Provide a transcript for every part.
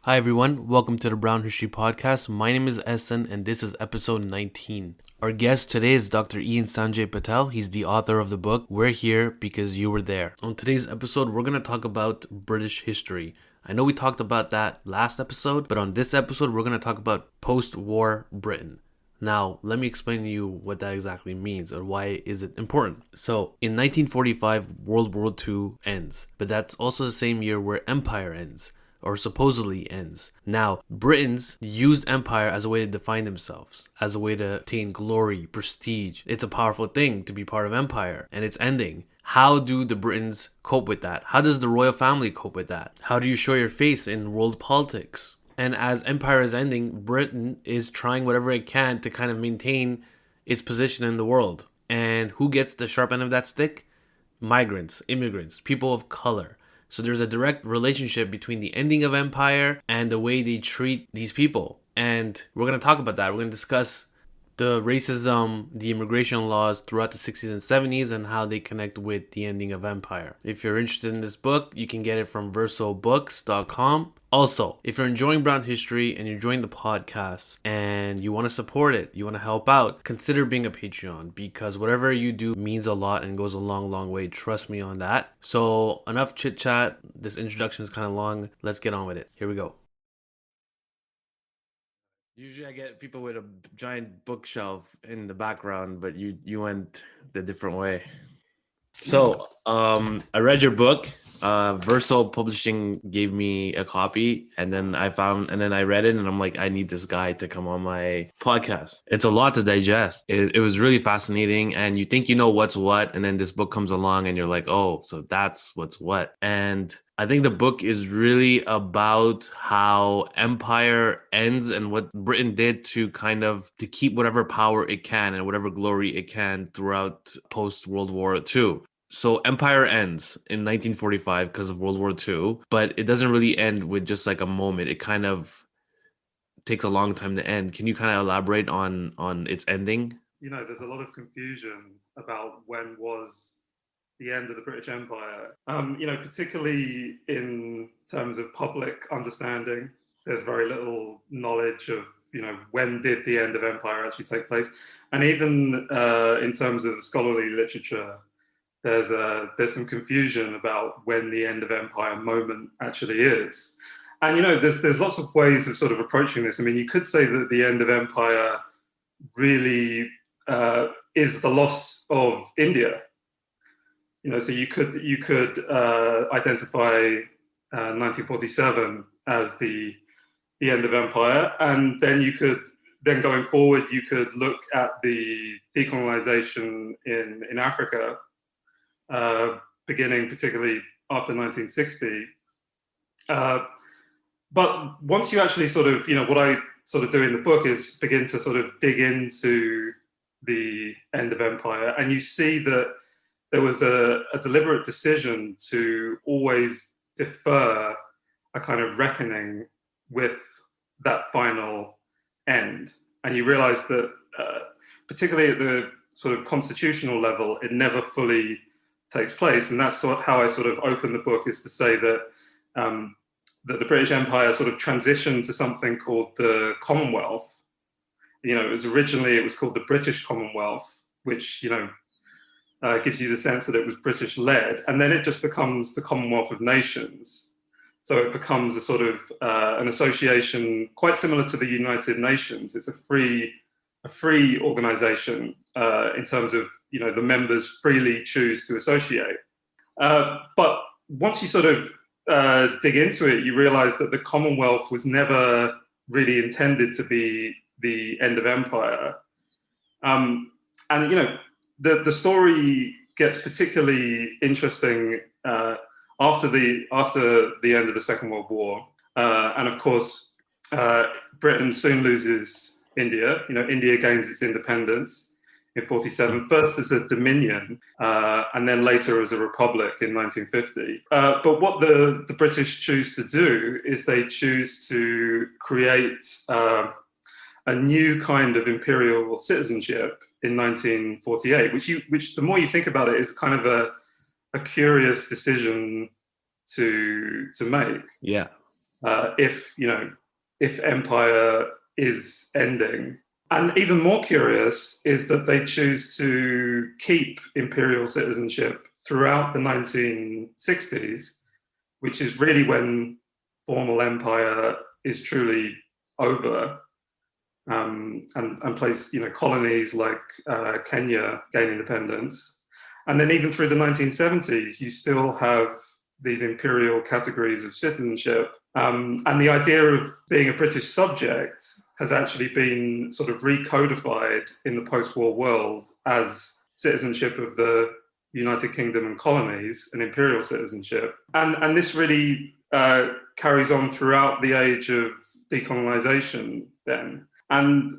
Hi everyone, welcome to the Brown History Podcast. My name is Essen and this is episode 19. Our guest today is Dr. Sanjay Patel. He's the author of the book, We're Here Because You Were There. On today's episode, we're going to talk about British history. I know we talked about that last episode, but on this episode, we're going to talk about post-war Britain. Now, let me explain to you what that exactly means or why is it important. So, in 1945, World War II ends, but that's also the same year where empire ends, or supposedly ends. Now, Britons used empire as a way to define themselves, as a way to attain glory, prestige. It's a powerful thing to be part of empire, and it's ending. How do the Britons cope with that? How does the royal family cope with that? How do you show your face in world politics? And as empire is ending, Britain is trying whatever it can to kind of maintain its position in the world. And who gets the sharp end of that stick? Migrants, immigrants, people of color. So there's a direct relationship between the ending of empire and the way they treat these people. And we're going to talk about that. We're going to discuss the racism, the immigration laws throughout the 60s and 70s and how they connect with the ending of empire. If you're interested in this book, you can get it from versobooks.com. Also, if you're enjoying Brown History and you're enjoying the podcast and you want to support it, you want to help out, consider being a Patreon because whatever you do means a lot and goes a long, long way. Trust me on that. So enough chit chat. This introduction is kind of long. Let's get on with it. Here we go. Usually I get people with a giant bookshelf in the background, but you went the different way. So, I read your book. Verso Publishing gave me a copy, and then I read it, and I'm like, I need this guy to come on my podcast. It's a lot to digest. It was really fascinating, and you think you know what's what, and then this book comes along, and you're like, oh, so that's what's what. And I think the book is really about how empire ends and what Britain did to to keep whatever power it can and whatever glory it can throughout post World War II. So empire ends in 1945 because of World War II, but it doesn't really end with just like a moment. It kind of takes a long time to end. Can you kind of elaborate on its ending? There's a lot of confusion about when was the end of the British Empire. Particularly in terms of public understanding, there's very little knowledge of, when did the end of empire actually take place. And even in terms of scholarly literature, there's some confusion about when the end of empire moment actually is. And, there's lots of ways of sort of approaching this. I mean, you could say that the end of empire really is the loss of India. So you could identify 1947 as the end of empire, and then going forward, you could look at the decolonization in Africa, beginning particularly after 1960. But once you actually sort of, what I sort of do in the book is begin to sort of dig into the end of empire, and you see that there was a deliberate decision to always defer a kind of reckoning with that final end. And you realize that, particularly at the sort of constitutional level, it never fully takes place. And that's how I sort of open the book, is to say that that the British Empire sort of transitioned to something called the Commonwealth. It was called the British Commonwealth, which, gives you the sense that it was British-led, and then it just becomes the Commonwealth of Nations. So it becomes a sort of an association quite similar to the United Nations. It's a free organization in terms of, the members freely choose to associate. But once you sort of dig into it, you realize that the Commonwealth was never really intended to be the end of empire. And, the story gets particularly interesting after the end of the Second World War, and of course, Britain soon loses India. India gains its independence in 1947, first as a dominion, and then later as a republic in 1950. But what the British choose to do is they choose to create a new kind of imperial citizenship in 1948, which the more you think about it is kind of a curious decision to make. Yeah. if empire is ending. And even more curious is that they choose to keep imperial citizenship throughout the 1960s, which is really when formal empire is truly over, and place colonies like Kenya gain independence. And then even through the 1970s, you still have these imperial categories of citizenship. And the idea of being a British subject has actually been sort of recodified in the post-war world as citizenship of the United Kingdom and colonies and imperial citizenship. And this really carries on throughout the age of decolonization then. And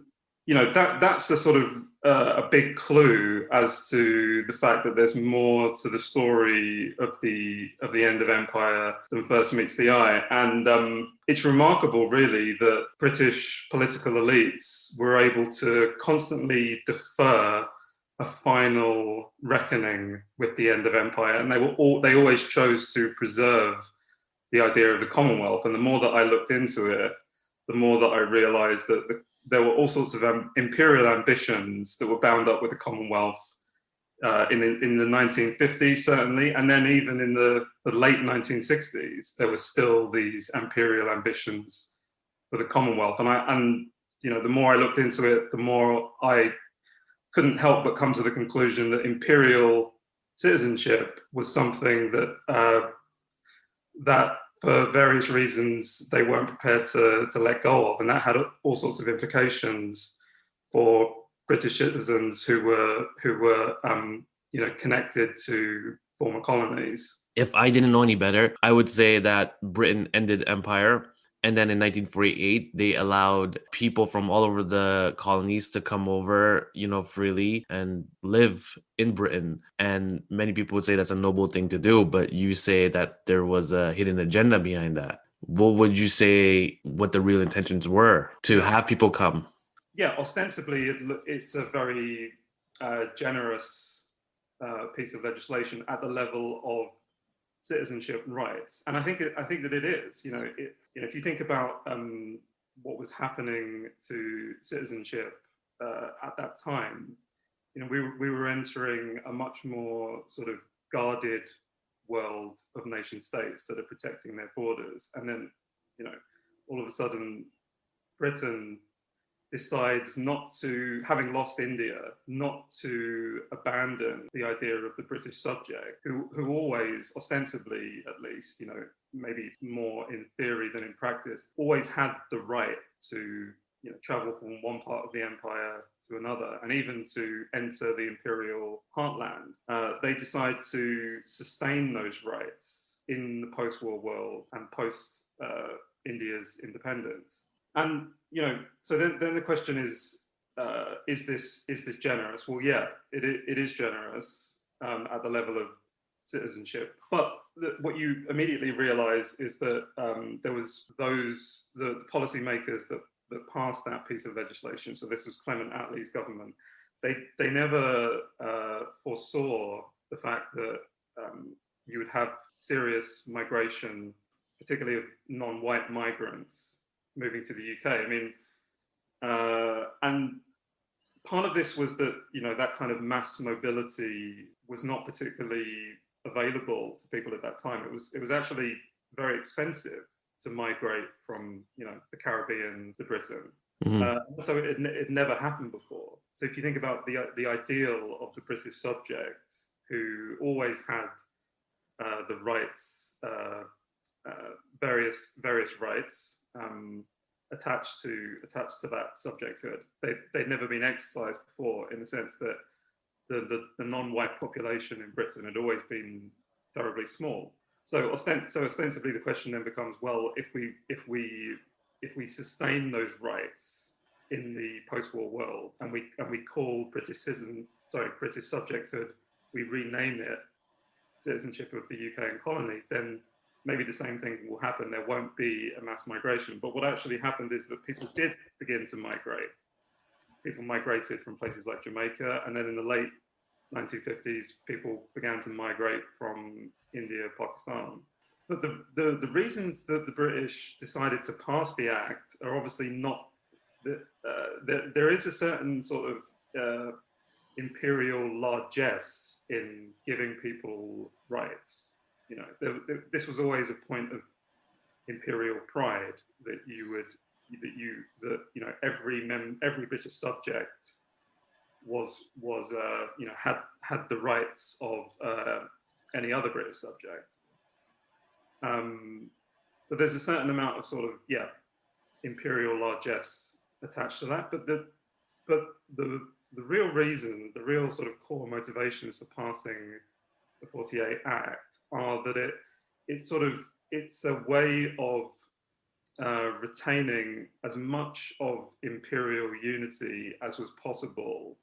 that's the sort of a big clue as to the fact that there's more to the story of the end of empire than first meets the eye. And it's remarkable, really, that British political elites were able to constantly defer a final reckoning with the end of empire, and they always chose to preserve the idea of the Commonwealth. And the more that I looked into it, the more that I realized that there were all sorts of imperial ambitions that were bound up with the Commonwealth in the 1950s, certainly, and then even in the late 1960s, there were still these imperial ambitions for the Commonwealth. And the more I looked into it, the more I couldn't help but come to the conclusion that imperial citizenship was something that for various reasons they weren't prepared to let go of, and that had all sorts of implications for British citizens who were connected to former colonies. If I didn't know any better, I would say that Britain ended empire. And then in 1948, they allowed people from all over the colonies to come over, freely and live in Britain. And many people would say that's a noble thing to do, but you say that there was a hidden agenda behind that. What would you say what the real intentions were to have people come? Yeah, ostensibly it's a very generous piece of legislation at the level of citizenship rights, and I think that it is. If you think about what was happening to citizenship at that time, we were entering a much more sort of guarded world of nation states that are protecting their borders, and then all of a sudden Britain decides not to, having lost India, not to abandon the idea of the British subject, who always, ostensibly at least, maybe more in theory than in practice, always had the right to travel from one part of the empire to another, and even to enter the imperial heartland. They decide to sustain those rights in the post-war world and post India's independence. And so then the question is this generous? Well, yeah, it is generous at the level of citizenship. But what you immediately realize is that there was the policymakers that passed that piece of legislation. So this was Clement Attlee's government. They never foresaw the fact that you would have serious migration, particularly of non-white migrants, moving to the UK. I mean, and part of this was that that kind of mass mobility was not particularly available to people at that time. It was actually very expensive to migrate from the Caribbean to Britain. Mm-hmm. So it never happened before. So if you think about the ideal of the British subject, who always had the rights, various rights attached to that subjecthood, they'd never been exercised before, in the sense that the non-white population in Britain had always been terribly small. So ostensibly the question then becomes, well, if we sustain those rights in the post-war world, and we call British subjecthood, we rename it citizenship of the UK and colonies, then maybe the same thing will happen. There won't be a mass migration. But what actually happened is that people did begin to migrate. People migrated from places like Jamaica, and then in the late 1950s, people began to migrate from India, Pakistan. But the reasons that the British decided to pass the act are obviously not that there is a certain sort of imperial largesse in giving people rights. You know, this was always a point of imperial pride that every British subject was had the rights of any other British subject. So there's a certain amount of sort of imperial largesse attached to that, but the real reason, the real sort of core motivations for passing the 48 Act are that it's a way of retaining as much of imperial unity as was possible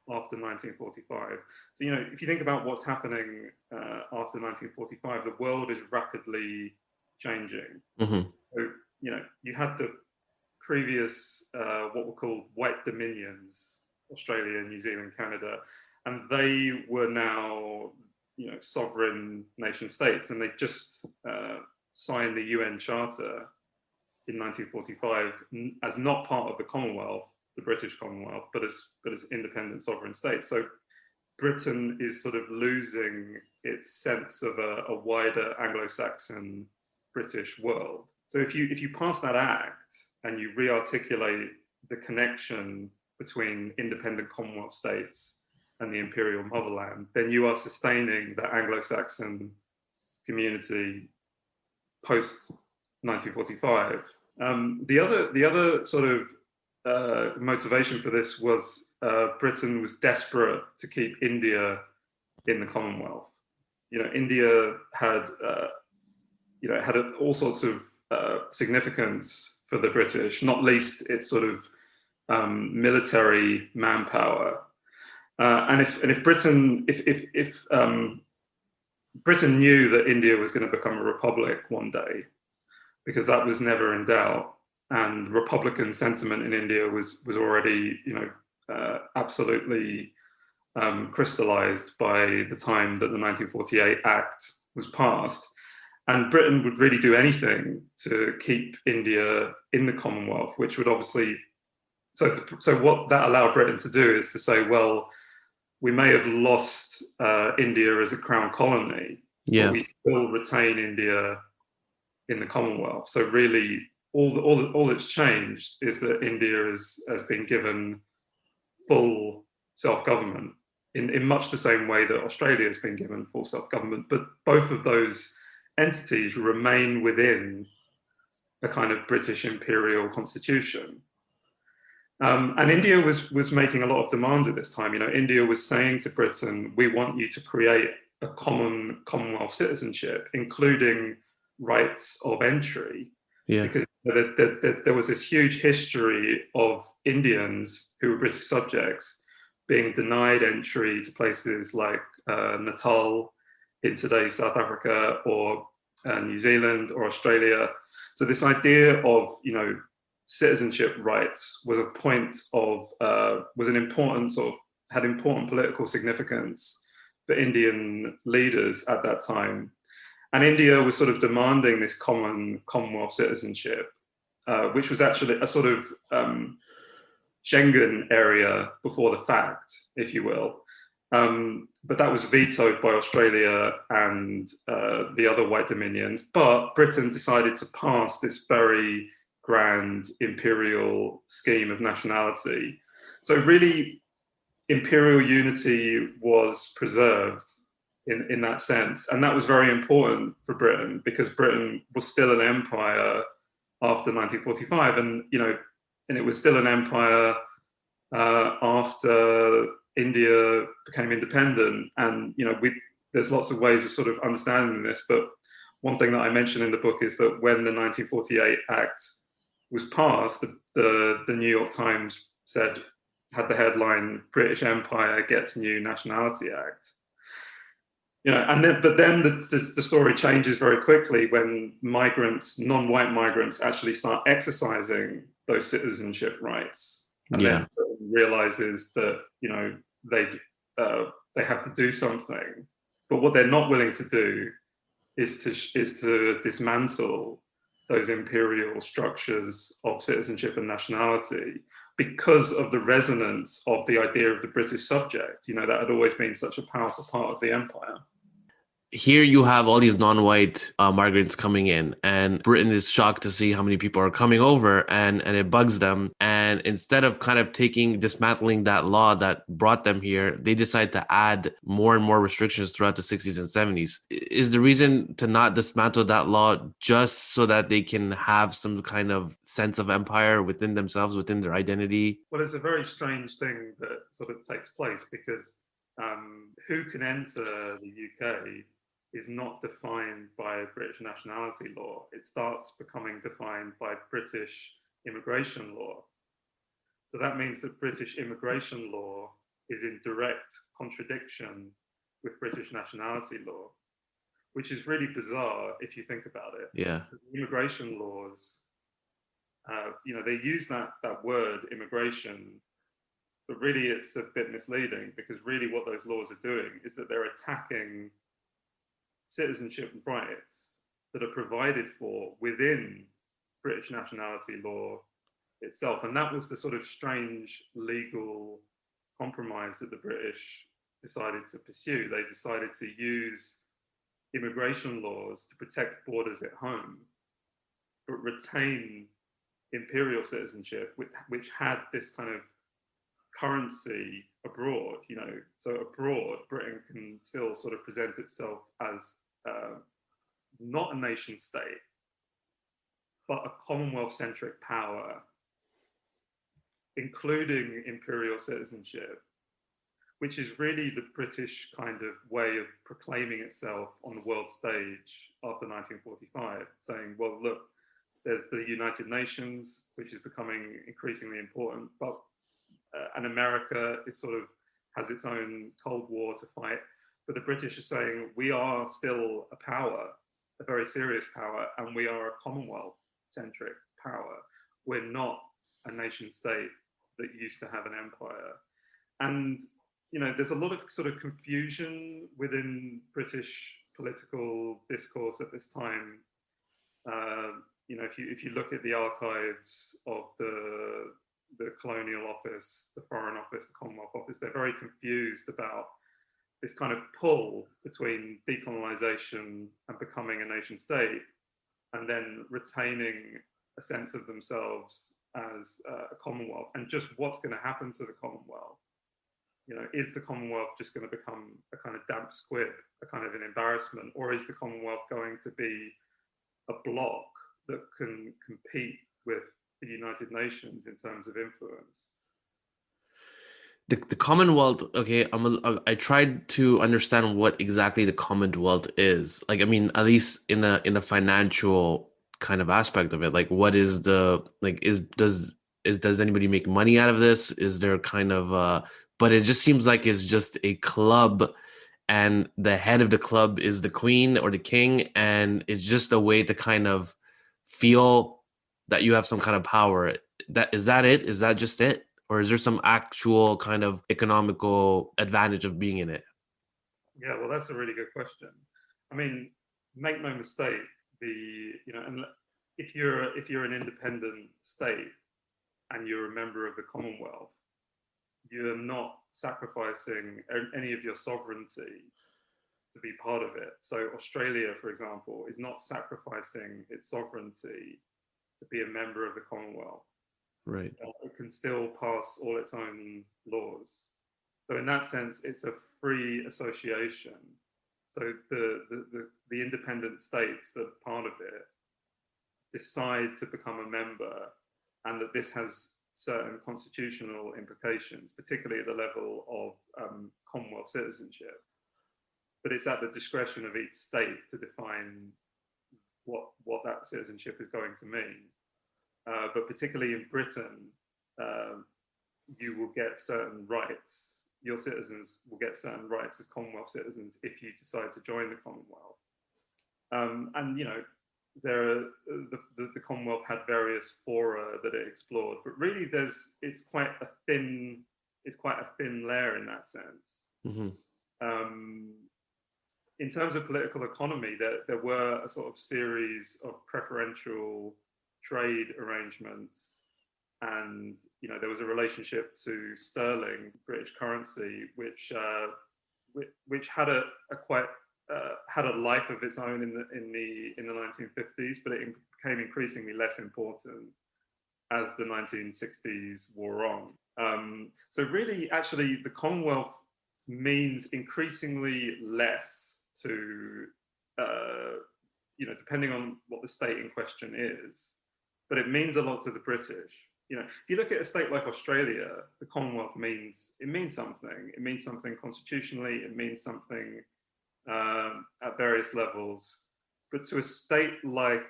after 1945. So, you know, if you think about what's happening after 1945, the world is rapidly changing. Mm-hmm. So, you know, you had the previous, what were called white dominions, Australia, New Zealand, Canada, and they were now, you know, sovereign nation states, and they just signed the UN Charter in 1945 as not part of the Commonwealth, the British Commonwealth, but as independent sovereign states. So Britain is sort of losing its sense of a wider Anglo-Saxon British world. So if you pass that act and you re-articulate the connection between independent Commonwealth states and the imperial motherland, then you are sustaining the Anglo-Saxon community post 1945. The other sort of motivation for this was Britain was desperate to keep India in the Commonwealth. You know, India had had all sorts of significance for the British, not least its sort of military manpower. And if Britain Britain knew that India was going to become a republic one day, because that was never in doubt, and Republican sentiment in India was already, you know, absolutely crystallized by the time that the 1948 Act was passed. And Britain would really do anything to keep India in the Commonwealth, which would obviously, so what that allowed Britain to do is to say, well, we may have lost India as a crown colony, but we still retain India in the Commonwealth. So really, all that's changed is that India has been given full self-government in much the same way that Australia has been given full self-government. But both of those entities remain within a kind of British imperial constitution. And India was making a lot of demands at this time. You know, India was saying to Britain, we want you to create a common Commonwealth citizenship, including rights of entry. Yeah. Because there was this huge history of Indians who were British subjects being denied entry to places like Natal in today's South Africa, or New Zealand or Australia. So this idea of, you know, citizenship rights was a point of, was an important sort of, had important political significance for Indian leaders at that time. And India was sort of demanding this common Commonwealth citizenship, which was actually a sort of Schengen area before the fact, if you will. But that was vetoed by Australia and the other white dominions. But Britain decided to pass this very grand imperial scheme of nationality. So really, imperial unity was preserved in that sense. And that was very important for Britain, because Britain was still an empire after 1945. And, you know, and it was still an empire after India became independent. And, you know, there's lots of ways of sort of understanding this, but one thing that I mentioned in the book is that when the 1948 Act was passed, the New York Times had the headline, British Empire gets new Nationality Act. You know, but then the story changes very quickly when migrants, non-white migrants, actually start exercising those citizenship rights, and then realizes that, you know, they have to do something. But what they're not willing to do is to dismantle those imperial structures of citizenship and nationality because of the resonance of the idea of the British subject. You know, that had always been such a powerful part of the empire. Here you have all these non-white migrants coming in, and Britain is shocked to see how many people are coming over, and it bugs them. And instead of kind of dismantling that law that brought them here, they decide to add more and more restrictions throughout the 60s and 70s. Is the reason to not dismantle that law just so that they can have some kind of sense of empire within themselves, within their identity? Well, it's a very strange thing that sort of takes place because who can enter the UK is not defined by British nationality law. It starts becoming defined by British immigration law. So that means that British immigration law is in direct contradiction with British nationality law, which is really bizarre if you think about it. Yeah. So the immigration laws, they use that word immigration, but really it's a bit misleading because really what those laws are doing is that they're attacking citizenship rights that are provided for within British nationality law itself. And that was the sort of strange legal compromise that the British decided to pursue. They decided to use immigration laws to protect borders at home, but retain imperial citizenship, which had this kind of currency abroad, so abroad Britain can still sort of present itself as not a nation state, but a Commonwealth-centric power, including imperial citizenship, which is really the British kind of way of proclaiming itself on the world stage after 1945, saying, well, look, there's the United Nations, which is becoming increasingly important, but and America, it sort of has its own Cold War to fight. But the British are saying, we are still a power, a very serious power, and we are a Commonwealth-centric power. We're not a nation state that used to have an empire. And, there's a lot of sort of confusion within British political discourse at this time. If you look at the archives of the Colonial Office, the Foreign Office, the Commonwealth Office, they're very confused about this kind of pull between decolonisation and becoming a nation state, and then retaining a sense of themselves as a Commonwealth, and just what's going to happen to the Commonwealth. Is the Commonwealth just going to become a kind of damp squib, a kind of an embarrassment, or is the Commonwealth going to be a bloc that can compete with the United Nations in terms of influence? The Commonwealth, okay, I tried to understand what exactly the Commonwealth is. Like, I mean, at least in a financial kind of aspect of it. Like, what is does anybody make money out of this? Is there kind of but it just seems like it's just a club, and the head of the club is the queen or the king, and it's just a way to kind of feel that you have some kind of power. Is that it? Is that just it? Or is there some actual kind of economical advantage of being in it? Yeah, well, that's a really good question. I mean, make no mistake, and if you're an independent state and you're a member of the Commonwealth, you're not sacrificing any of your sovereignty to be part of it. So Australia, for example, is not sacrificing its sovereignty to be a member of the Commonwealth. Right. It can still pass all its own laws. So in that sense, it's a free association. So the independent states that are part of it decide to become a member, and that this has certain constitutional implications, particularly at the level of Commonwealth citizenship. But it's at the discretion of each state to define what that citizenship is going to mean. But particularly in Britain, you will get certain rights. Your citizens will get certain rights as Commonwealth citizens if you decide to join the Commonwealth. And the Commonwealth had various fora that it explored, but really it's quite a thin layer in that sense. Mm-hmm. in terms of political economy, there were a sort of series of preferential trade arrangements, and there was a relationship to sterling, British currency, which had a quite had a life of its own in the 1950s, but it became increasingly less important as the 1960s wore on. So really, actually, the Commonwealth means increasingly less to, depending on what the state in question is, but it means a lot to the British. If you look at a state like Australia, the Commonwealth means something. It means something constitutionally. It means something at various levels. But to a state like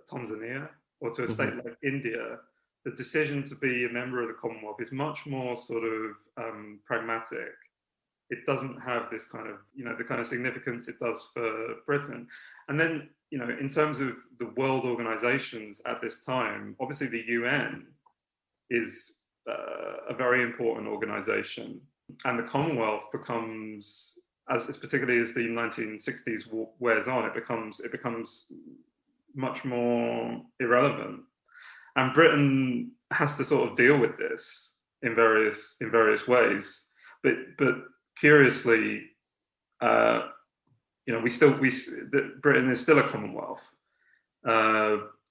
Tanzania, or to a state like India, the decision to be a member of the Commonwealth is much more sort of pragmatic. It doesn't have this kind of, the kind of significance it does for Britain. And then, in terms of the world organizations at this time, obviously the UN is a very important organization. And the Commonwealth becomes, particularly as the 1960s wears on, it becomes much more irrelevant. And Britain has to sort of deal with this in various ways. But curiously, Britain is still a Commonwealth,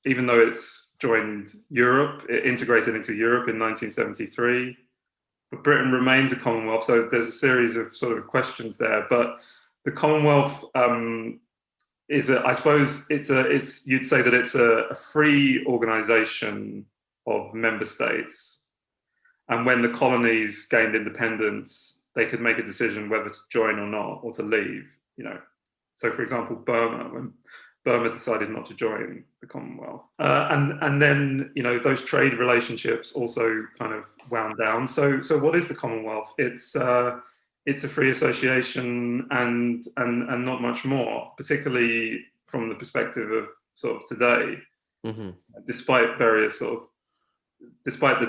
even though it's joined Europe. It integrated into Europe in 1973. But Britain remains a Commonwealth, so there's a series of sort of questions there. But the Commonwealth I suppose you'd say that it's a free organization of member states. And when the colonies gained independence, they could make a decision whether to join or not, or to leave. So for example, Burma, when Burma decided not to join the Commonwealth, and then those trade relationships also kind of wound down. So what is the Commonwealth? It's a free association and not much more, particularly from the perspective of sort of today, despite the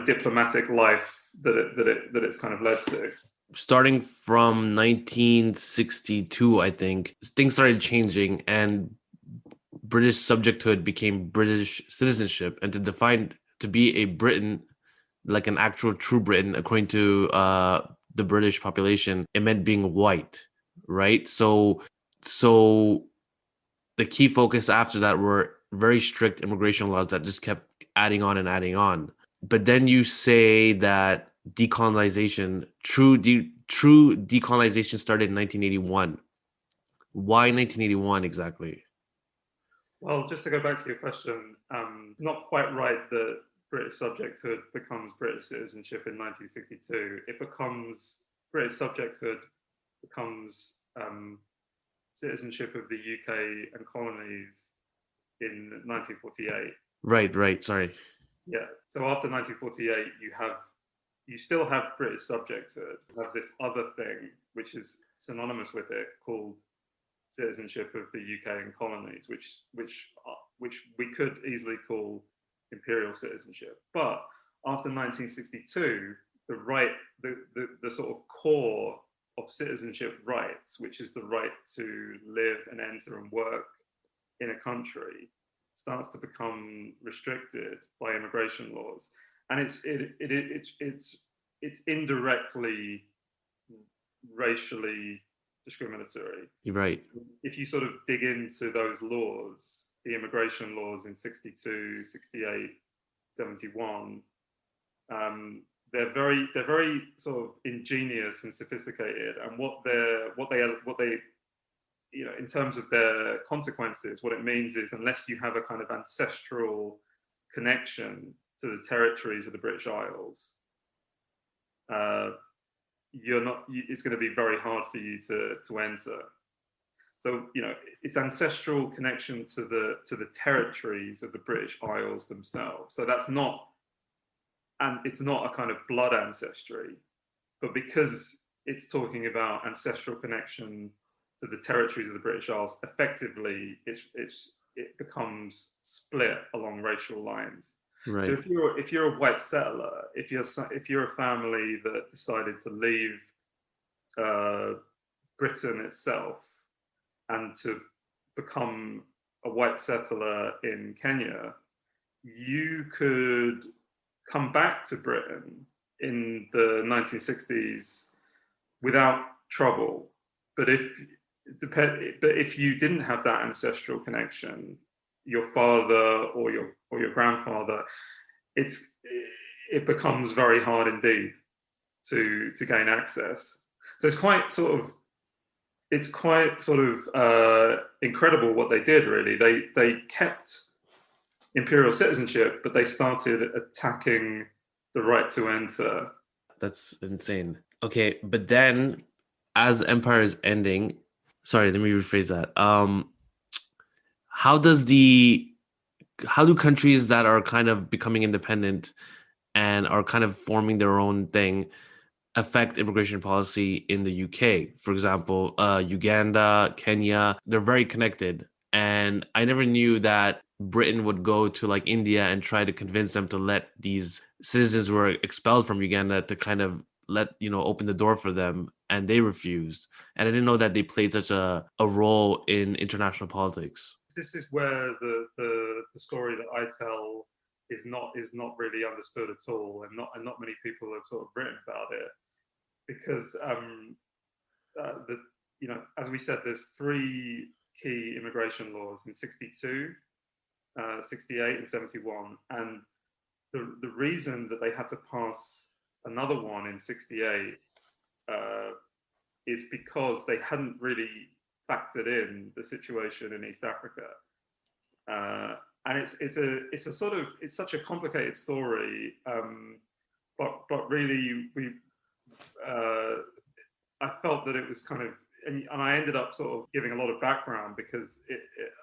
diplomatic life that it's kind of led to. Starting from 1962, I think things started changing, and British subjecthood became British citizenship. And to be a Briton, like an actual true Briton, according to the British population, it meant being white, right? So the key focus after that were very strict immigration laws that just kept adding on and adding on. But then you say that decolonization, true decolonization, started in 1981. Why 1981 exactly? Well, just to go back to your question, not quite right that British subjecthood becomes British citizenship in 1962. British subjecthood becomes citizenship of the UK and colonies in 1948. Right. Sorry. Yeah. So after 1948, you still have British subjecthood. You have this other thing which is synonymous with it called citizenship of the UK and colonies, which we could easily call imperial citizenship. But after 1962, the sort of core of citizenship rights, which is the right to live and enter and work in a country, starts to become restricted by immigration laws, and it's indirectly racially discriminatory. You're right. If you sort of dig into those laws, the immigration laws in 62, 68, 71, they're very sort of ingenious and sophisticated, and what they in terms of their consequences, what it means is, unless you have a kind of ancestral connection to the territories of the British Isles, it's going to be very hard for you to enter. So it's ancestral connection to the territories of the British Isles themselves. So that's not, and it's not a kind of blood ancestry, but because it's talking about ancestral connection to the territories of the British Isles, effectively it becomes split along racial lines. Right. So if you're a white settler, if you're a family that decided to leave Britain itself and to become a white settler in Kenya, you could come back to Britain in the 1960s without trouble. But if you didn't have that ancestral connection, your father or your grandfather, it becomes very hard indeed to gain access. So it's quite sort of incredible what they did. Really, they kept imperial citizenship, but they started attacking the right to enter. That's insane. Okay, but then as the empire is ending, sorry, let me rephrase that. How do countries that are kind of becoming independent and are kind of forming their own thing affect immigration policy in the UK? For example, Uganda, Kenya, they're very connected. And I never knew that Britain would go to like India and try to convince them to let these citizens who were expelled from Uganda to kind of open the door for them, and they refused. And I didn't know that they played such a role in international politics. This is where the story that I tell is not really understood at all, and not many people have sort of written about it, because as we said, there's three key immigration laws in 62, 68 and 71, and the reason that they had to pass another one in 68 is because they hadn't really factored in the situation in East Africa, and it's such a complicated story, but really I felt that it was kind of, and I ended up sort of giving a lot of background because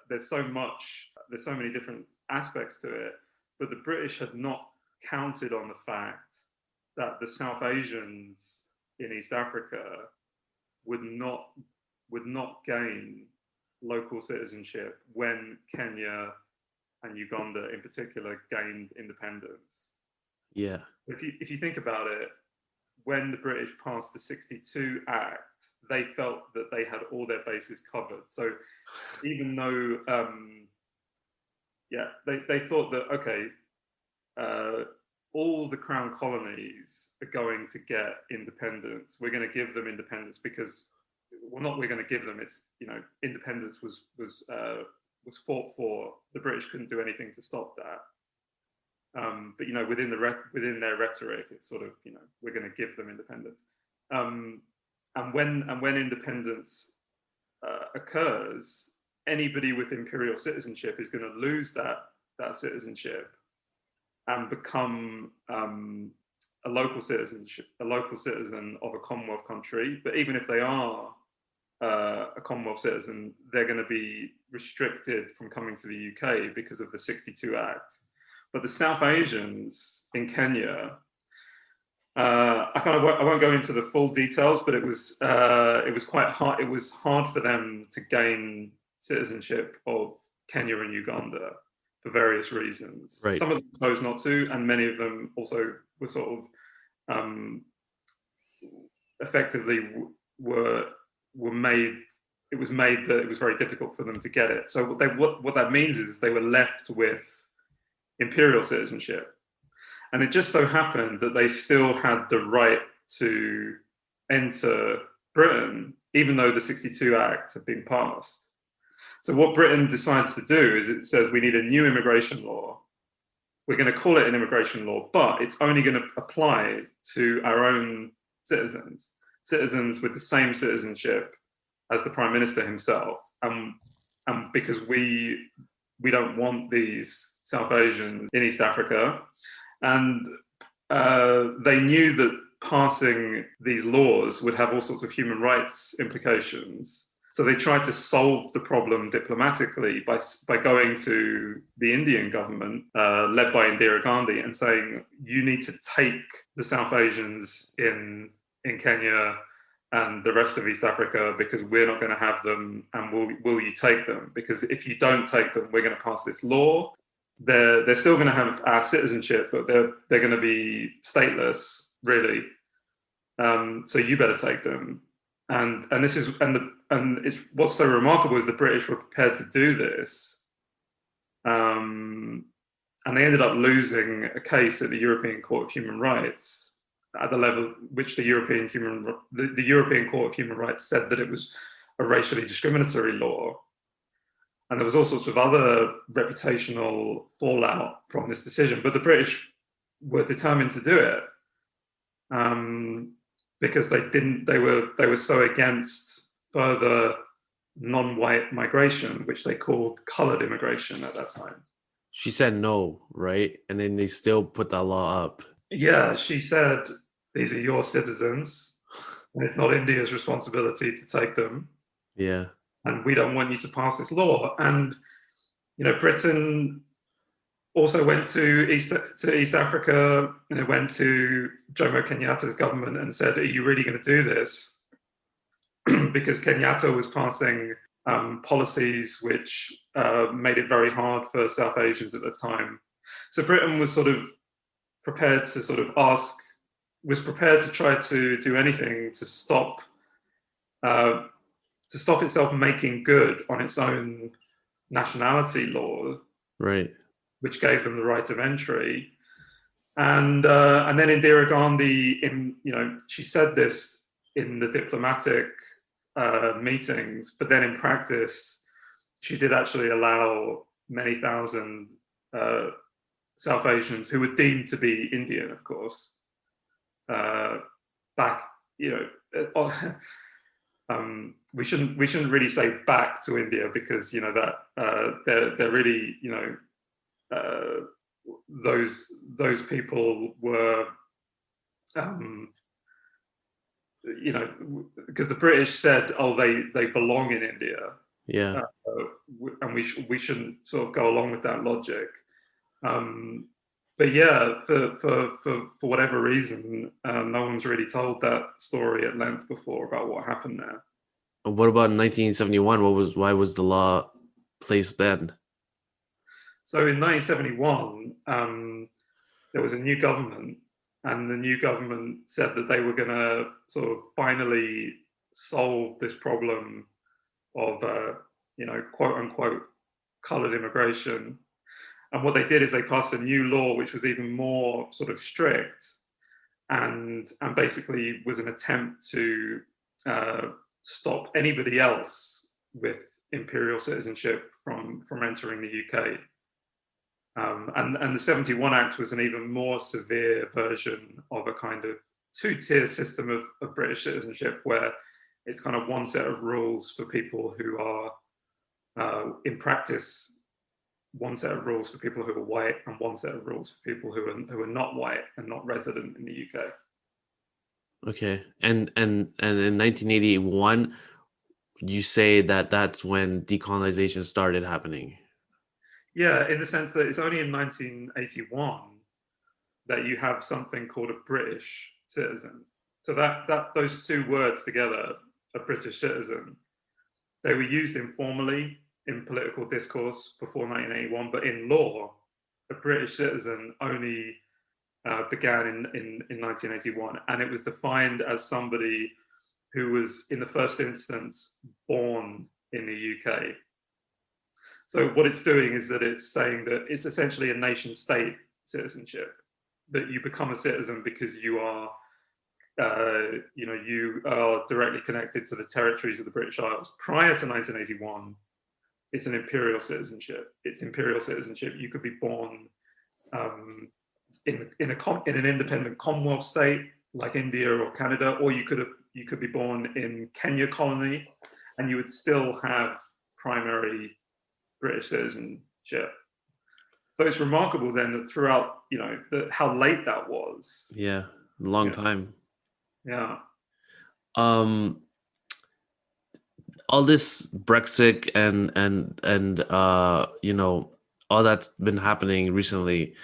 there's so many different aspects to it, but the British had not counted on the fact that the South Asians in East Africa would not gain local citizenship when Kenya and Uganda in particular gained independence. Yeah. If you think about it, when the British passed the 62 Act, they felt that they had all their bases covered. So even though, they thought that, okay, all the crown colonies are going to get independence. We're going to give them independence because, well, not we're going to give them. It's, independence was fought for. The British couldn't do anything to stop that. But within their rhetoric, it's sort of, we're going to give them independence. And when independence occurs, anybody with imperial citizenship is going to lose that citizenship and become a local citizen of a Commonwealth country. But even if they are a Commonwealth citizen, they're going to be restricted from coming to the UK because of the 62 Act. But the South Asians in Kenya, I won't go into the full details, but it was quite hard. It was hard for them to gain citizenship of Kenya and Uganda for various reasons. Right. Some of them chose not to, and many of them also were sort of effectively were made. It was made that it was very difficult for them to get it. So what that means is they were left with imperial citizenship, and it just so happened that they still had the right to enter Britain, even though the 62 Act had been passed. So what Britain decides to do is it says we need a new immigration law. We're going to call it an immigration law, but it's only going to apply to our own citizens with the same citizenship as the Prime Minister himself, and because we don't want these South Asians in East Africa. And they knew that passing these laws would have all sorts of human rights implications. So they tried to solve the problem diplomatically by going to the Indian government, led by Indira Gandhi, and saying, you need to take the South Asians in Kenya and the rest of East Africa because we're not going to have them, and will you take them? Because if you don't take them, we're going to pass this law. They're still going to have our citizenship, but they're going to be stateless, really. So you better take them. and this is and it's what's so remarkable is the British were prepared to do this, and they ended up losing a case at the European Court of Human Rights at the level which the European Court of Human Rights said that it was a racially discriminatory law. And there was all sorts of other reputational fallout from this decision, but the British were determined to do it because they were so against further non-white migration, which they called coloured immigration at that time. She said no, right? And then they still put that law up. Yeah, she said, these are your citizens, and it's not India's responsibility to take them. Yeah. And we don't want you to pass this law. And, Britain also went to East Africa, and it went to Jomo Kenyatta's government and said, are you really going to do this? Because Kenyatta was passing policies which made it very hard for South Asians at the time. So Britain was prepared to try to do anything to stop itself making good on its own nationality law, right, which gave them the right of entry. And then Indira Gandhi, she said this in the diplomatic meetings, but then in practice, she did actually allow many thousand South Asians who were deemed to be Indian, of course, back. We shouldn't really say back to India because that they're really those people were because the British said, oh, they belong in India, yeah, and we shouldn't sort of go along with that logic. But yeah, for whatever reason, no one's really told that story at length before about what happened there. What about in 1971? Why was the law placed then? So in 1971, there was a new government, and the new government said that they were going to sort of finally solve this problem of, quote unquote, coloured immigration. And what they did is they passed a new law, which was even more sort of strict, and basically was an attempt to stop anybody else with imperial citizenship from entering the UK. And the 71 Act was an even more severe version of a kind of two-tier system of British citizenship, where it's kind of one set of rules for people who are, in practice, one set of rules for people who are white and one set of rules for people who are not white and not resident in the UK. Okay, and in 1981, you say that's when decolonization started happening. Yeah, in the sense that it's only in 1981 that you have something called a British citizen. So that those two words together, a British citizen, they were used informally in political discourse before 1981, but in law, a British citizen only began in 1981, and it was defined as somebody who was, in the first instance, born in the UK. So what it's doing is that it's saying that it's essentially a nation-state citizenship, that you become a citizen because you are, you are directly connected to the territories of the British Isles. Prior to 1981, it's an imperial citizenship. It's imperial citizenship. You could be born in an independent Commonwealth state like India or Canada, or you could be born in Kenya colony, and you would still have primary British citizenship. So it's remarkable then that throughout, how late that was. Yeah, long time. Yeah. All this Brexit and all that's been happening recently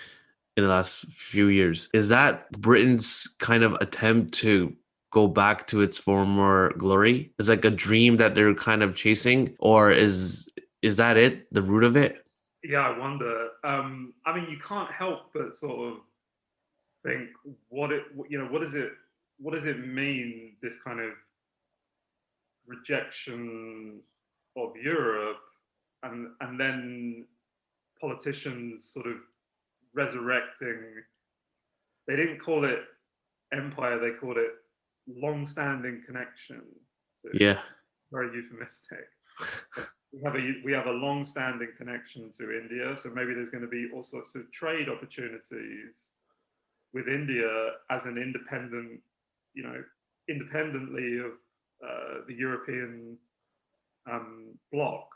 in the last few years, is that Britain's kind of attempt to go back to its former glory? It's like a dream that they're kind of chasing, or is that it, the root of it? Yeah, I wonder. I mean, you can't help but sort of think, what does it mean, this kind of rejection of Europe, and then politicians sort of resurrecting. They didn't call it empire; they called it long-standing connection. Yeah. Very euphemistic. We have a long-standing connection to India, so maybe there's going to be all sorts of trade opportunities with India as an independent, independently of the European bloc.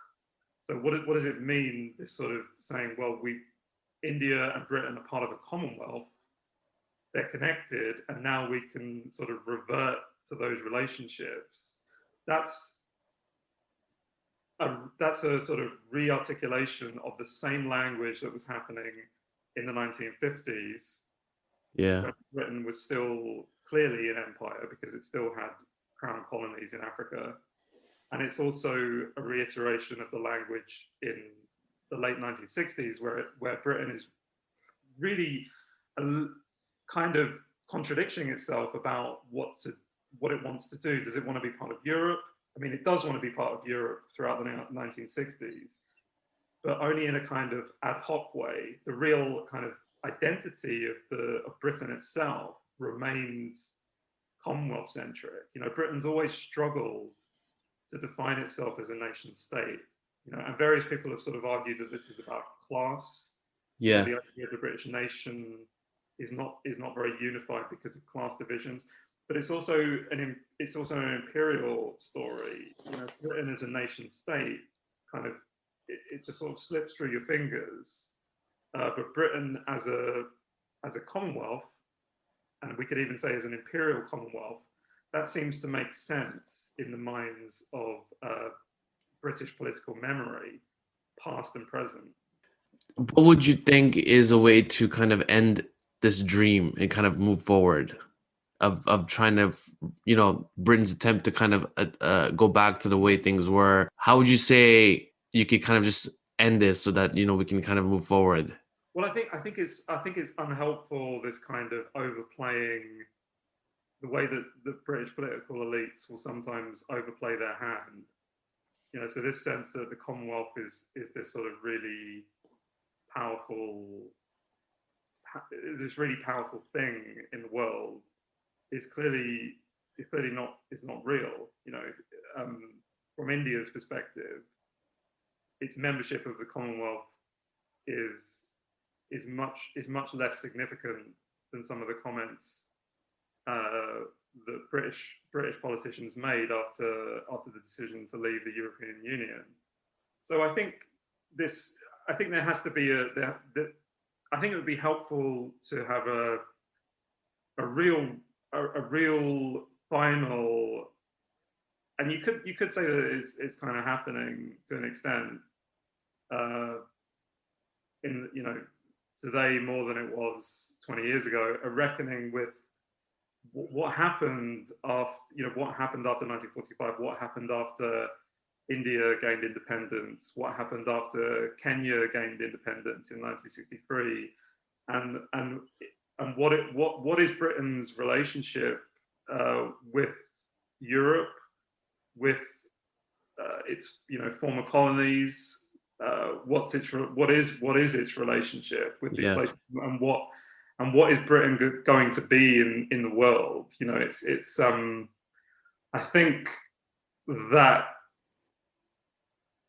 So what does it mean? This sort of saying, well, India and Britain are part of a Commonwealth. They're connected, and now we can sort of revert to those relationships. That's a sort of re-articulation of the same language that was happening in the 1950s. Yeah. When Britain was still clearly an empire because it still had crown colonies in Africa. And it's also a reiteration of the language in the late 1960s, where Britain is really kind of contradicting itself about what it wants to do. Does it want to be part of Europe? I mean, it does want to be part of Europe throughout the 1960s, but only in a kind of ad hoc way. The real kind of identity of Britain itself remains Commonwealth-centric. Britain's always struggled to define itself as a nation state. And various people have sort of argued that this is about class. Yeah. The idea of the British nation is not very unified because of class divisions. But it's also an imperial story. Britain as a nation state, kind of, it just sort of slips through your fingers. But Britain as a Commonwealth, and we could even say as an imperial Commonwealth, that seems to make sense in the minds of British political memory, past and present. What would you think is a way to kind of end this dream and kind of move forward? Of trying to, Britain's attempt to kind of go back to the way things were. How would you say you could kind of just end this so that we can kind of move forward? Well, I think it's unhelpful, this kind of overplaying, the way that the British political elites will sometimes overplay their hand. So this sense that the Commonwealth is this sort of really powerful thing in the world. Is clearly not real. From India's perspective, its membership of the Commonwealth is much less significant than some of the comments that British politicians made after the decision to leave the European Union. So I think there has to be I think it would be helpful to have a real final, and you could say that it's kind of happening to an extent in today more than it was 20 years ago, a reckoning with what happened after 1945, what happened after India gained independence, what happened after Kenya gained independence in 1963, and what is Britain's relationship with Europe, with its former colonies? What is its relationship with these places, and what is Britain going to be in the world? It's I think that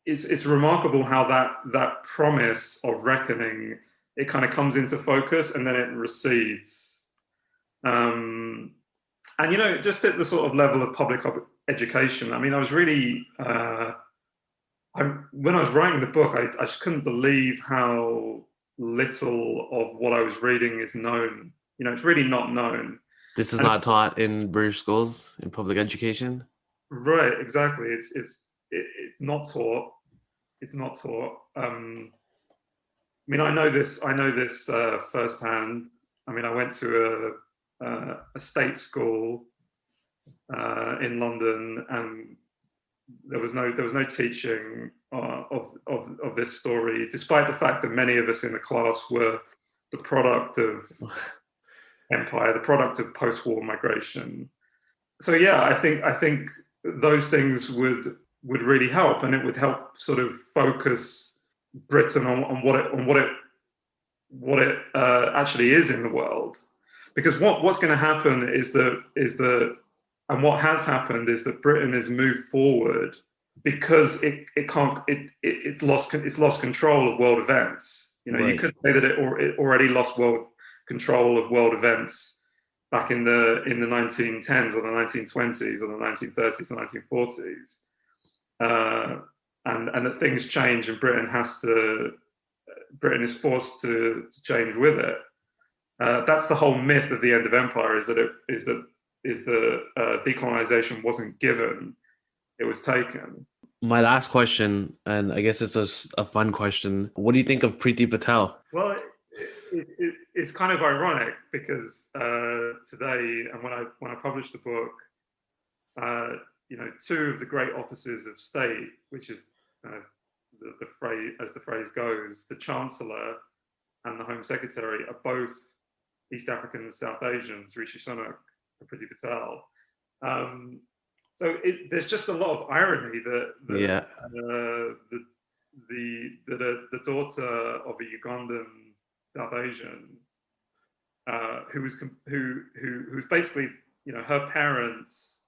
it's remarkable how that promise of reckoning, it kind of comes into focus and then it recedes. And just at the sort of level of public education, I mean, I was really when I was writing the book, I just couldn't believe how little of what I was reading is known. It's really not known. This is not taught in British schools, in public education? Right, exactly. It's not taught. It's not taught. I mean, I know this firsthand. I mean, I went to a state school in London, and there was no teaching of this story, despite the fact that many of us in the class were the product of empire, the product of post-war migration. So yeah, I think those things would really help, and it would help sort of focus Britain on what it actually is in the world. Because what's going to happen is that and what has happened is that Britain has moved forward because it's lost control of world events. You know, Right. you could say that it already lost world control of world events back in the 1910s or the 1920s or the 1930s and 1940s, and that things change and Britain is forced to change with it. That's the whole myth of the end of empire: is that decolonization wasn't given, it was taken. My last question, and I guess it's a fun question. What do you think of Priti Patel? Well, it's kind of ironic because today, and when I published the book, two of the great officers of state, which is the phrase, as the phrase goes, the Chancellor and the Home Secretary, are both East African and South Asians, Rishi Sunak and Priti Patel. So there's just a lot of irony that the daughter of a Ugandan South Asian who was basically, her parents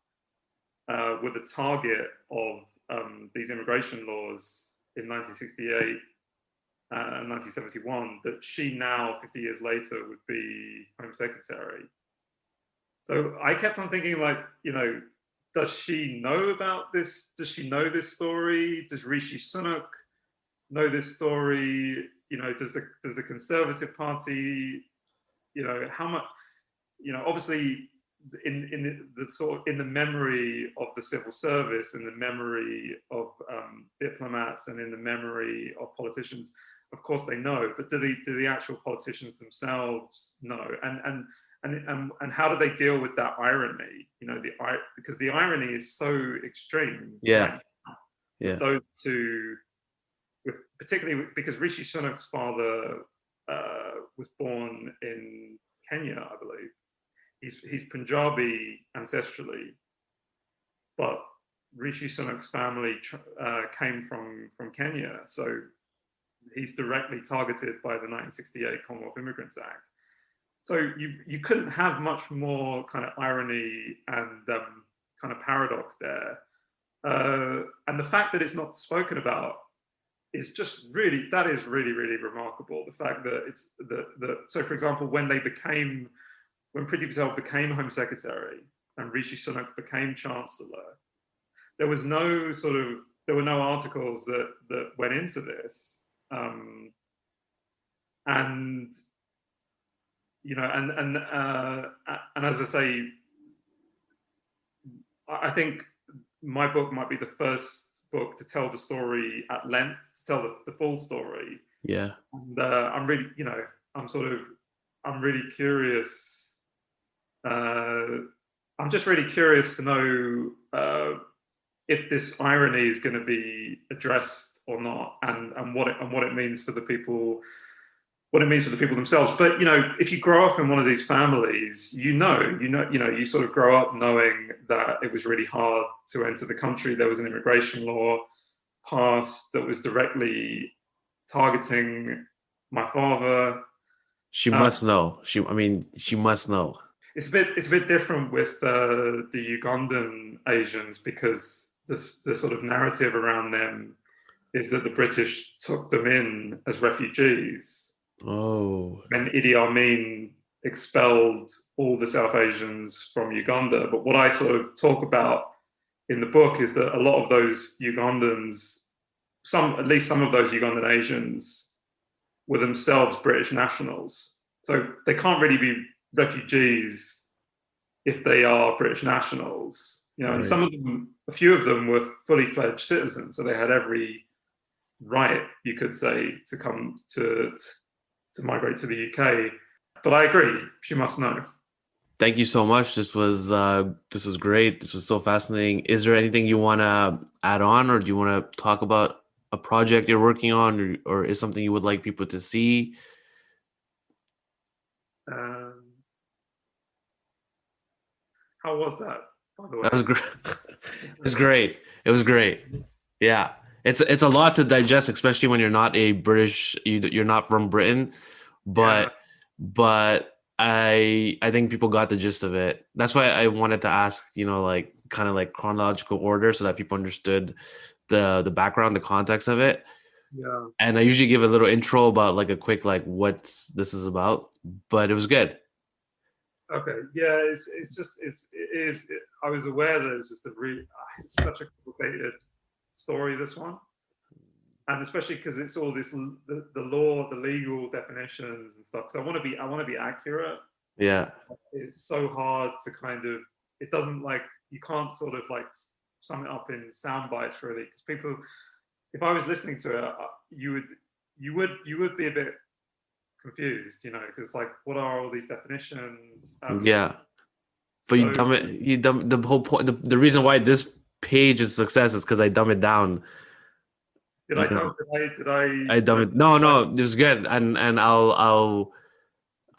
were the target of these immigration laws in 1968 and 1971, that she now, 50 years later, would be Home Secretary. So I kept on thinking, does she know about this? Does she know this story? Does Rishi Sunak know this story? Does the Conservative Party, how much, obviously in the memory of the civil service, in the memory of diplomats, and in the memory of politicians, of course they know, but do the actual politicians themselves know? And how do they deal with that irony? Because the irony is so extreme. Yeah. Right? Yeah. Those two, particularly because Rishi Sunak's father was born in Kenya, I believe. He's Punjabi ancestrally, but Rishi Sunak's family came from Kenya, so he's directly targeted by the 1968 Commonwealth Immigrants Act. So you couldn't have much more kind of irony and kind of paradox there. And the fact that it's not spoken about is just really remarkable. The fact that it's so, for example, when Priti Patel became Home Secretary and Rishi Sunak became Chancellor, there were no articles that went into this, and as I say, I think my book might be the first book to tell the story at length, to tell the full story. Yeah. And I'm really, I'm really curious. I'm just really curious to know if this irony is going to be addressed or not, and what it means for the people. What it means for the people themselves. But if you grow up in one of these families, you sort of grow up knowing that it was really hard to enter the country. There was an immigration law passed that was directly targeting my father. She must know. She must know. It's a bit different with the Ugandan Asians, because the sort of narrative around them is that the British took them in as refugees. Oh. When Idi Amin expelled all the South Asians from Uganda. But what I sort of talk about in the book is that a lot of those Ugandans, at least some of those Ugandan Asians, were themselves British nationals. So they can't really be refugees if they are British nationals. Right. And some of them, a few of them, were fully fledged citizens, so they had every right, you could say, to come to migrate to the UK. But I agree, she must know. Thank you so much. This was great. This was so fascinating. Is there anything you want to add on, or do you want to talk about a project you're working on, or is something you would like people to see? How was that? by the That was way. great. It was great. It was great. Yeah. It's a lot to digest, especially when you're not a British, you're not from Britain, Yeah, but I think people got the gist of it. That's why I wanted to ask, like kind of like chronological order so that people understood the background, the context of it. yeah. And I usually give a little intro about like a quick like what this is about, but it was good. Okay, yeah. It is. I was aware that it's just it's such a complicated story. This one, and especially because it's all this the law, the legal definitions and stuff. So I want to be accurate. Yeah. It's so hard to kind of. It doesn't like you can't sort of like sum it up in sound bites really because people. If I was listening to it, you would be a bit confused, because like what are all these definitions? Yeah. But So you dumb the whole point. The reason why this page is success is because I dumb it down. did You I know, don't did I I dumb it. No, no, it was good, and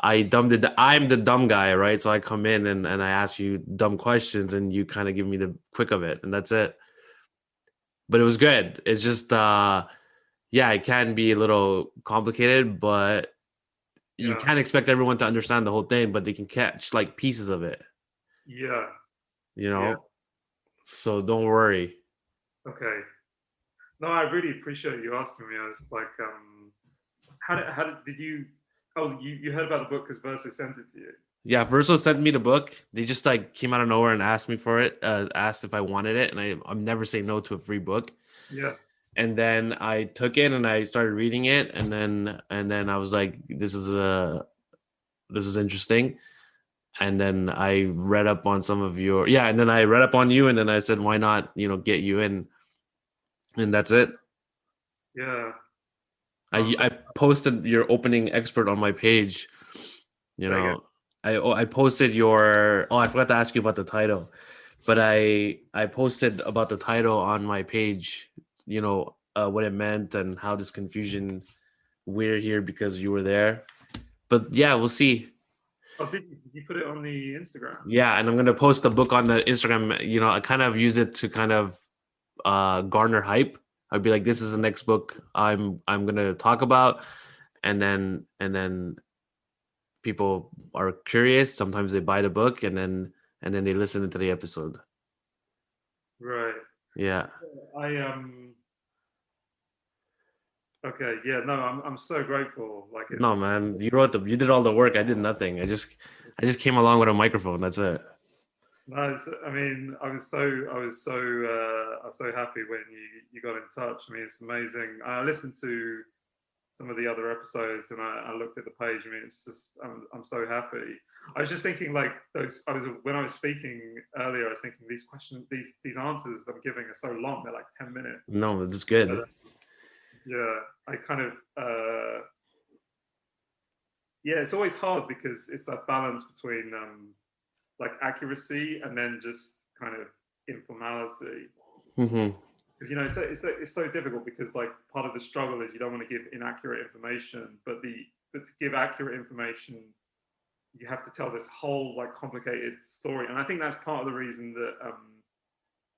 I dumbed it. I'm the dumb guy, right? So I come in and I ask you dumb questions, and you kind of give me the quick of it, and that's it. But it was good. It's just, yeah, it can be a little complicated, but you yeah can't expect everyone to understand the whole thing, but they can catch like pieces of it, yeah you yeah know. So don't worry. okay. No, I really appreciate you asking me. I was like, how did you? Oh, you heard about the book because Verso sent it to you. Yeah, Verso sent me the book. They just like came out of nowhere and asked me for it, asked if I wanted it, and I'm never say no to a free book. Yeah, And then I took it and I started reading it, and then I was like, this is interesting. And then I read up on some of your and then I read up on you, and then I said, why not, get you in, and that's it. yeah. No, I'm I so I posted your opening expert on my page. You say again. know, I posted your. Oh, I forgot to ask you about the title, but I posted about the title on my page. What it meant and how this confusion. We're here because you were there, but yeah, we'll see. Oh, did you put it on the Instagram? Yeah, and I'm gonna post the book on the Instagram. I kind of use it to kind of garner hype. I'd be like, this is the next book I'm gonna talk about, and then people are curious. Sometimes they buy the book, and then they listen to the episode. Right. Yeah. I Okay. Yeah. No, I'm so grateful. Like No, man, you did all the work. I did nothing. I just came along with a microphone. That's it. no. I mean, I was so happy when you got in touch. I mean, it's amazing. I listened to some of the other episodes and I looked at the page. I mean, it's just I'm so happy. I was just thinking like those. When I was speaking earlier, I was thinking these questions, these answers I'm giving are so long. They're like 10 minutes. No, that's good. Yeah, I kind of yeah. It's always hard because it's that balance between like accuracy and then just kind of informality. Hmm. Because it's so difficult because like part of the struggle is you don't want to give inaccurate information, but to give accurate information, you have to tell this whole like complicated story, and I think that's part of the reason that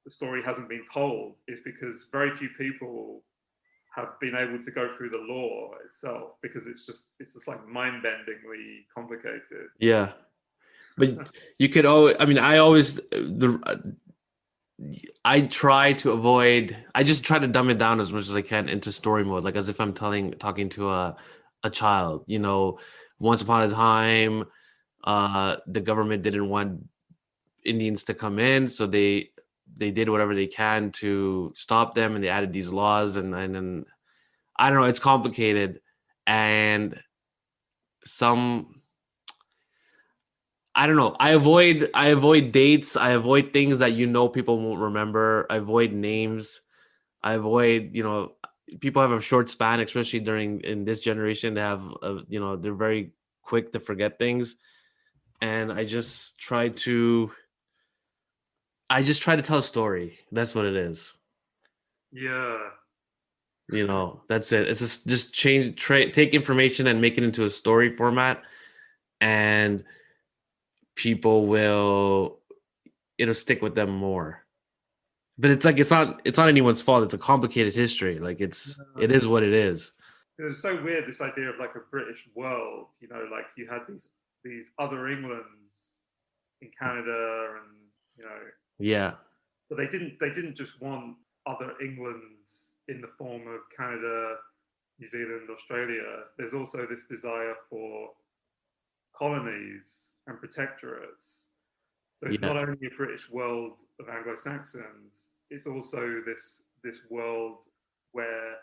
the story hasn't been told is because very few people have been able to go through the law itself because it's just like mind-bendingly complicated. Yeah, but you could always. I mean, I try to avoid. I just try to dumb it down as much as I can into story mode, like as if I'm talking to a child. Once upon a time, the government didn't want Indians to come in, so they did whatever they can to stop them, and they added these laws, and then I don't know. It's complicated, and some. I don't know. I avoid dates. I avoid things that people won't remember. I avoid names. I avoid, people have a short span, especially during in this generation. They have, they're very quick to forget things, and I just try to tell a story. That's what it is. Yeah, That's it. It's just take information and make it into a story format, and people will it'll stick with them more. But it's like it's not anyone's fault. It's a complicated history. Like it is what it is. It was so weird, this idea of like a British world. Like you had these other Englands in Canada, and Yeah. but they didn't just want other Englands in the form of Canada, New Zealand, Australia. There's also this desire for colonies and protectorates. So it's Yeah. not only a British world of Anglo-Saxons, it's also this world where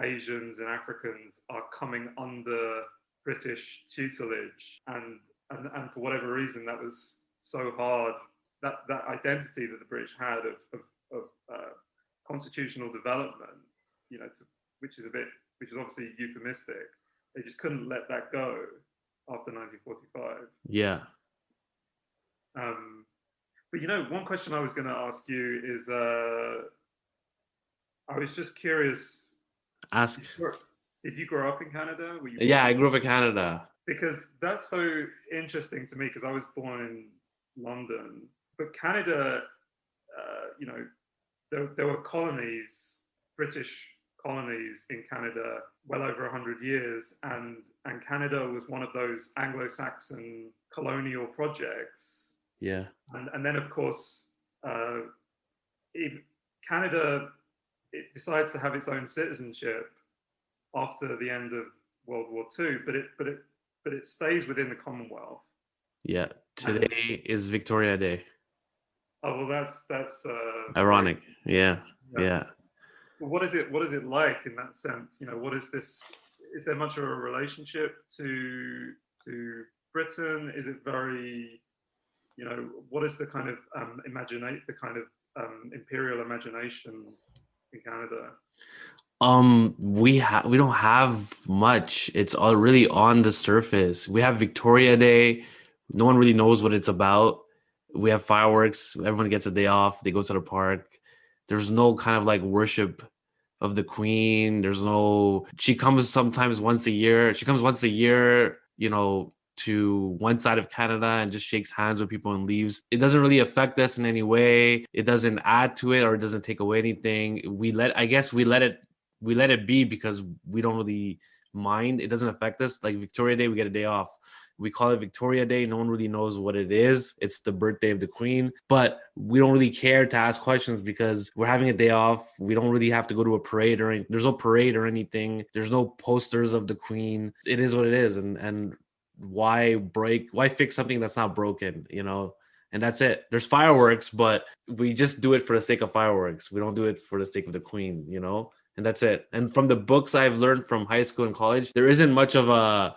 Asians and Africans are coming under British tutelage, and for whatever reason that was so hard. That identity that the British had of constitutional development, which is obviously euphemistic. They just couldn't let that go after 1945. Yeah. But one question I was going to ask you is, I was just curious. Ask. Did you grow up in Canada? Were you Yeah, I grew up in Canada. Because that's so interesting to me, because I was born in London, but Canada, there were colonies, British colonies in Canada, well over 100 years, and Canada was one of those Anglo-Saxon colonial projects. Yeah. And then, of course, Canada, it decides to have its own citizenship after the end of World War II, but it stays within the Commonwealth. Yeah. Today is Victoria Day. Oh, well, that's ironic. Yeah. Yeah. What is it like in that sense? What is this? Is there much of a relationship to Britain? Is it very, what is the kind of imperial imagination in Canada? We don't have much. It's all really on the surface. We have Victoria Day. No one really knows what it's about. We have fireworks. Everyone gets a day off. They go to the park. There's no kind of like worship of the Queen. She comes sometimes once a year. She comes once a year, to one side of Canada and just shakes hands with people and leaves. It doesn't really affect us in any way. It doesn't add to it, or it doesn't take away anything. We let it be because we don't really mind. It doesn't affect us. Like Victoria Day, we get a day off. We call it Victoria Day. No one really knows what it is. It's the birthday of the Queen, but we don't really care to ask questions because we're having a day off. We don't really have to go to a parade there's no parade or anything. There's no posters of the Queen. It is what it is. And why fix something that's not broken, And that's it. There's fireworks, but we just do it for the sake of fireworks. We don't do it for the sake of the Queen, And that's it. And from the books I've learned from high school and college, there isn't much of a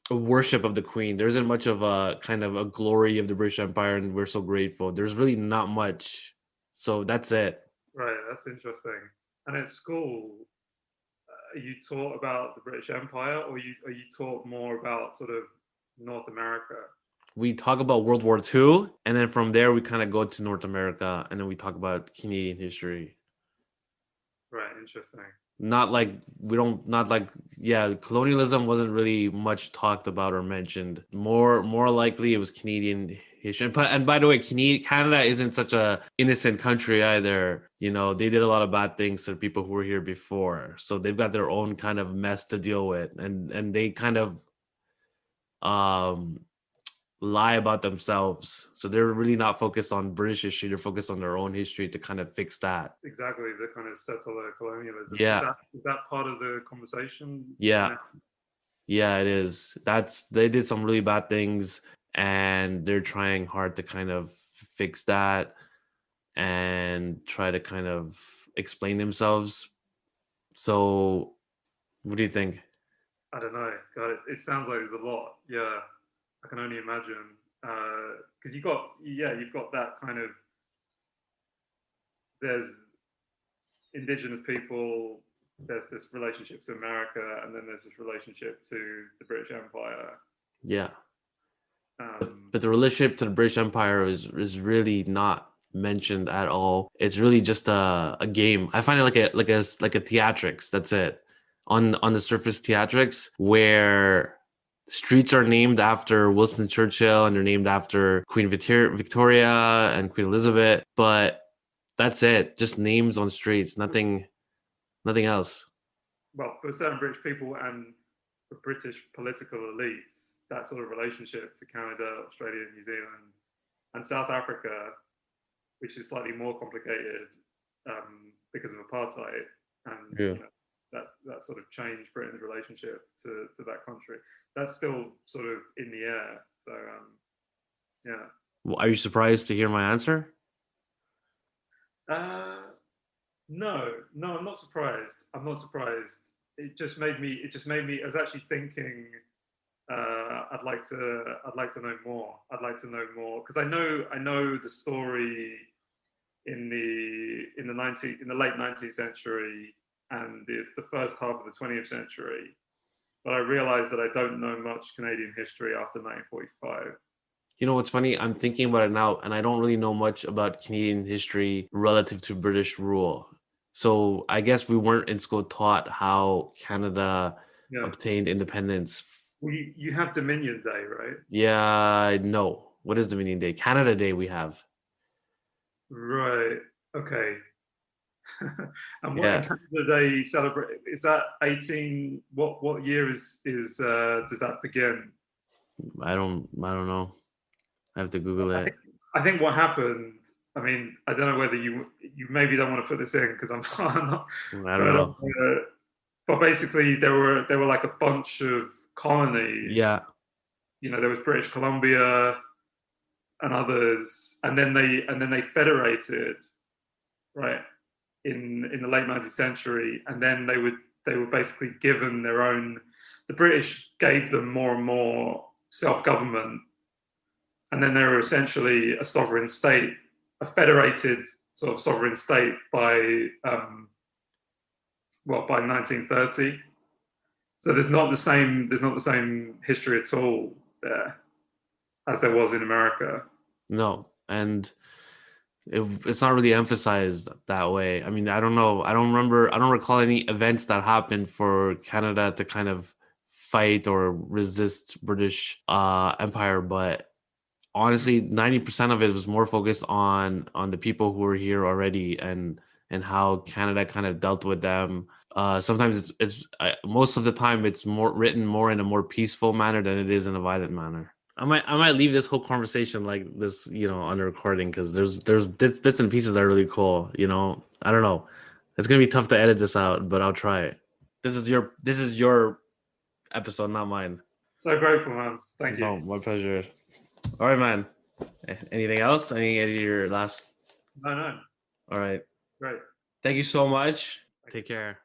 worship of the Queen. There isn't much of a kind of a glory of the British Empire, and we're so grateful. There's really not much. So that's it. Right, that's interesting. And at school, are you taught about the British Empire, or are you taught more about sort of North America? We talk about World War II, and then from there we kind of go to North America, and then we talk about Canadian history. Right, interesting. Colonialism wasn't really much talked about or mentioned. More likely it was Canadian history. And by the way, Canada isn't such a innocent country either. They did a lot of bad things to the people who were here before. So they've got their own kind of mess to deal with. And they kind of lie about themselves. So they're really not focused on British history. They're focused on their own history to kind of fix that. Exactly, the kind of settler colonialism. Yeah. Is that part of the conversation? Yeah. Yeah, it is. They did some really bad things, and they're trying hard to kind of fix that and try to kind of explain themselves. So what do you think? I don't know. God, it sounds like there's a lot. Yeah. I can only imagine, because you've got that kind of, there's Indigenous people, there's this relationship to America, and then there's this relationship to the British Empire. Yeah. But the relationship to the British Empire is really not mentioned at all. It's really just a game. I find it like a theatrics. That's it. On the surface, theatrics where streets are named after Winston Churchill and they're named after Queen Victoria and Queen Elizabeth, but that's it. Just names on streets, nothing else. Well, for certain British people and for British political elites, that sort of relationship to Canada, Australia, New Zealand, and South Africa, which is slightly more complicated because of apartheid, and Yeah. that sort of changed Britain's relationship to that country. That's still sort of in the air. So yeah. Well, are you surprised to hear my answer? No, I'm not surprised. I'm not surprised. It just made me. I was actually thinking. I'd like to know more. I'd like to know more because I know the story in the late 19th century and the first half of the 20th century, but I realised that I don't know much Canadian history after 1945. You know what's funny? I'm thinking about it now, and I don't really know much about Canadian history relative to British rule. So I guess we weren't in school taught how Canada obtained independence. Well, you have Dominion Day, right? Yeah, no. What is Dominion Day? Canada Day we have. Right. Okay. And what Canada Day celebrate? Is that 18? What year is does that begin? I don't know. I have to Google it. I think what happened. I mean, I don't know whether you maybe don't want to put this in because I'm not. I don't know. But basically, there were like a bunch of colonies. Yeah. There was British Columbia and others, and then they federated, right, in the late 19th century, and then they were basically given their own. The British gave them more and more self-government, and then they were essentially a sovereign state, a federated sort of sovereign state by 1930. So there's not the same history at all there as there was in America. No, and it's not really emphasized that way. I mean, I don't know. I don't recall any events that happened for Canada to kind of fight or resist British Empire, but honestly, 90% of it was more focused on the people who were here already and how Canada kind of dealt with them. Sometimes it's most of the time it's written more in a more peaceful manner than it is in a violent manner. I might leave this whole conversation like this, on the recording because there's bits and pieces that are really cool. I don't know. It's gonna be tough to edit this out, but I'll try it. This is your episode, not mine. So grateful, man. Thank you. No, my pleasure. All right, man. Anything else? Any of your last? No. All right. Great. Thank you so much. Take care.